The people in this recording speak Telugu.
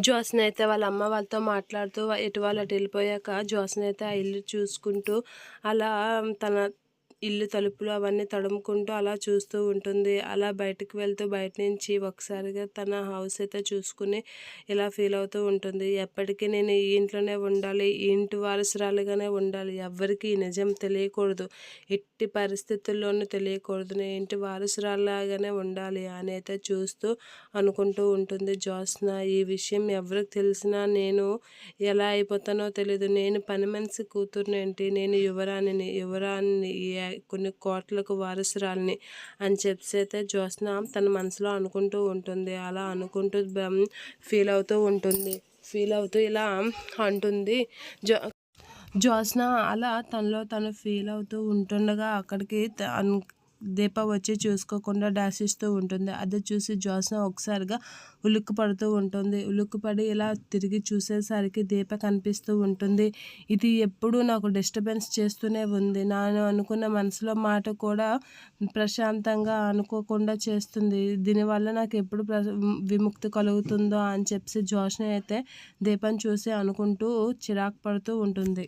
జ్యోత్స్న అయితే వాళ్ళ అమ్మ వాళ్ళతో మాట్లాడుతూ ఎటు వాళ్ళు అటు వెళ్ళిపోయాక జ్యోత్స్న అయితే ఆ ఇల్లు చూసుకుంటూ అలా తన ఇల్లు తలుపులు అవన్నీ తడుముకుంటూ అలా చూస్తూ ఉంటుంది. అలా బయటకు వెళ్తూ బయట నుంచి ఒకసారిగా తన హౌస్ అయితే చూసుకుని ఇలా ఫీల్ అవుతూ ఉంటుంది. ఎప్పటికీ నేను ఈ ఇంట్లోనే ఉండాలి, ఈ ఇంటి వారసురాలిగానే ఉండాలి, ఎవ్వరికీ ఈ నిజం తెలియకూడదు, ఎట్టి పరిస్థితుల్లోనూ తెలియకూడదు, నేను ఇంటి వారసురాలిలాగానే ఉండాలి అని అయితే చూస్తూ అనుకుంటూ ఉంటుంది జ్యోత్స్న. ఈ విషయం ఎవరికి తెలిసినా నేను ఎలా అయిపోతానో తెలీదు, నేను పని మనిషి కూతుర్నేంటి, నేను యువరాణిని కొన్ని కోట్లకు వారసురాలిని అని చెప్పేసి జ్యోత్స్న తన మనసులో అనుకుంటూ ఉంటుంది. అలా అనుకుంటూ ఫీల్ అవుతూ ఉంటుంది. ఫీల్ అవుతూ ఇలా అంటుంది. జ్యోత్స్న అలా తనలో తను ఫీల్ అవుతూ ఉంటుండగా అక్కడికి దీప వచ్చి చూసుకోకుండా డాష్ ఇస్తూ ఉంటుంది. అది చూసి జ్యోత్స్న ఒకసారిగా ఉలిక్కి పడుతూ ఉంటుంది. ఉలిక్కిపడి ఇలా తిరిగి చూసేసరికి దీప కనిపిస్తూ ఉంటుంది. ఇది ఎప్పుడూ నాకు డిస్టర్బెన్స్ చేస్తూనే ఉంది, నేను అనుకున్న మనసులో మాట కూడా ప్రశాంతంగా అనుకోకుండా చేస్తుంది, దీనివల్ల నాకు ఎప్పుడు విముక్తి కలుగుతుందో అని చెప్పి జ్యోత్స్న అయితే దీపం చూసి అనుకుంటూ చిరాకు పడుతూ ఉంటుంది.